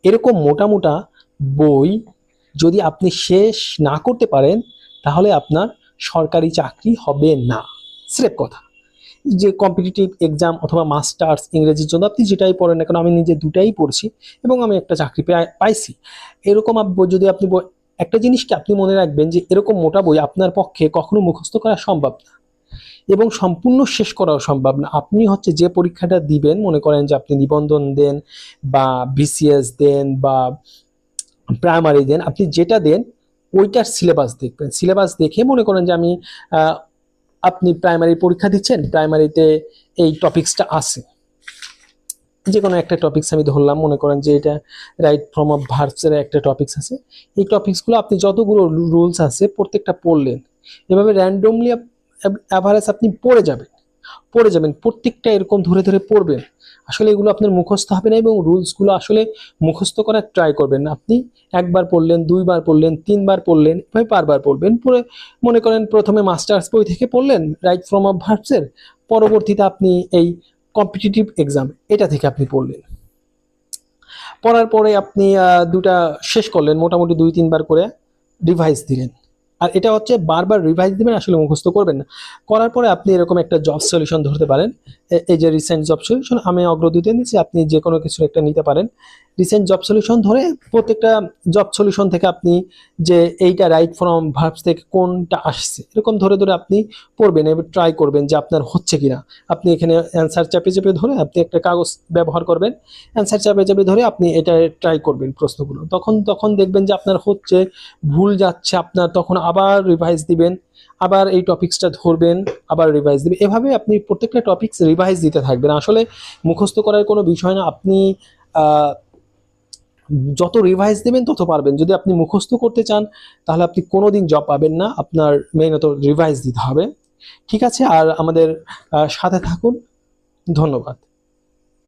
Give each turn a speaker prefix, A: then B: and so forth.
A: এরকম মোটা মোটা বই যদি আপনি শেষ না করতে পারেন তাহলে আপনার সরকারি চাকরি হবে না। স্রেফ কথা। যে কম্পিটিটিভ এক্সাম অথবা মাস্টার্স ইংরেজির জন্য আপনি যেটাই পড়েন না কেন, আমি নিজে দুটাই পড়ছি এবং আমি একটা চাকরি পাইছি। এরকম যদি আপনি একটা জিনিসকে আপনি মনে রাখবেন যে এরকম মোটা বই আপনার পক্ষে কখনো মুখস্থ করা সম্ভব না এবং সম্পূর্ণ শেষ করাও সম্ভব না। আপনি হচ্ছে যে পরীক্ষাটা দিবেন, মনে করেন যে আপনি নিবন্ধন দেন বা বিসিএস দেন বা প্রাইমারি দেন, আপনি যেটা দেন ওইটার সিলেবাস দেখবেন। সিলেবাস দেখে মনে করেন যে আপনি প্রাইমারি পরীক্ষা দিচ্ছেন, প্রাইমারিতে এই টপিক্সটা আছে, যে কোনো একটা টপিক্স আমি ধরলাম, মনে করেন যে এটা রাইট ফর্ম অফ ভার্বসের একটা টপিক্স আছে। এই টপিক্সগুলো আপনি যতগুলো রুলস আছে প্রত্যেকটা পড়লেন, এভাবে র্যান্ডমলি অ্যাভারেজ আপনি পড়ে যাবেন প্রত্যেকটা এরকম ধরে ধরে পড়বেন। আসলে এগুলো আপনার মুখস্থ হবে না এবং রুলসগুলো আসলে মুখস্থ করার ট্রাই করবেন না। আপনি একবার পড়লেন, দুইবার পড়লেন, তিনবার পড়লেন, এভাবে বারবার পড়বেন। পড়ে মনে করেন প্রথমে মাস্টার্স বই থেকে পড়লেন রাইট ফর্ম অফ ভার্বসের, পরবর্তীতে আপনি এই কম্পিটিটিভ এক্সাম এটা থেকে আপনি পড়লেন। পড়ার পরে আপনি দুটা শেষ করলেন, মোটামুটি 2-3 বার করে রিভাইজ দিলেন। আর এটা হচ্ছে বারবার রিভাইজ দিবেন, আসলে মুখস্থ করবেন না। করার পরে আপনি এরকম একটা জব সলিউশন ধরতে পারেন। এই যে রিসেন্ট জব সলিউশন আমি অগ্রদূতে নিচ্ছি, আপনি যে কোনো কিছু একটা নিতে পারেন। রিসেন্ট জব সলিউশন ধরে প্রত্যেকটা জব সলিউশন থেকে আপনি যে এইটা রাইট ফ্রম ভার্বস থেকে কোনটা আসছে এরকম ধরে ধরে আপনি পড়বেন এবং ট্রাই করবেন যে আপনার হচ্ছে কিনা। আপনি এখানে অ্যান্সার চাপে চাপে ধরে আপনি একটা কাগজ ব্যবহার করবেন, অ্যান্সার চাপে চাপে ধরে আপনি এটা ট্রাই করবেন প্রশ্নগুলো। তখন দেখবেন যে আপনার হচ্ছে, ভুল যাচ্ছে আপনার, তখন আবার রিভাইজ দিবেন, আবার এই টপিক্সটা ধরবেন, আবার রিভাইজ দিবেন। এভাবে আপনি প্রত্যেকটা টপিক্স রিভাইজ দিতে থাকবেন। আসলে মুখস্থ করার কোনো বিষয় না, আপনি যত রিভাইজ দেবেন তত পারবেন। যদি আপনি মুখস্থ করতে চান তাহলে আপনি কোনোদিন জব পাবেন না, আপনার মেইনত রিভাইজ দিতে হবে। ঠিক আছে, আর আমাদের সাথে থাকুন। ধন্যবাদ।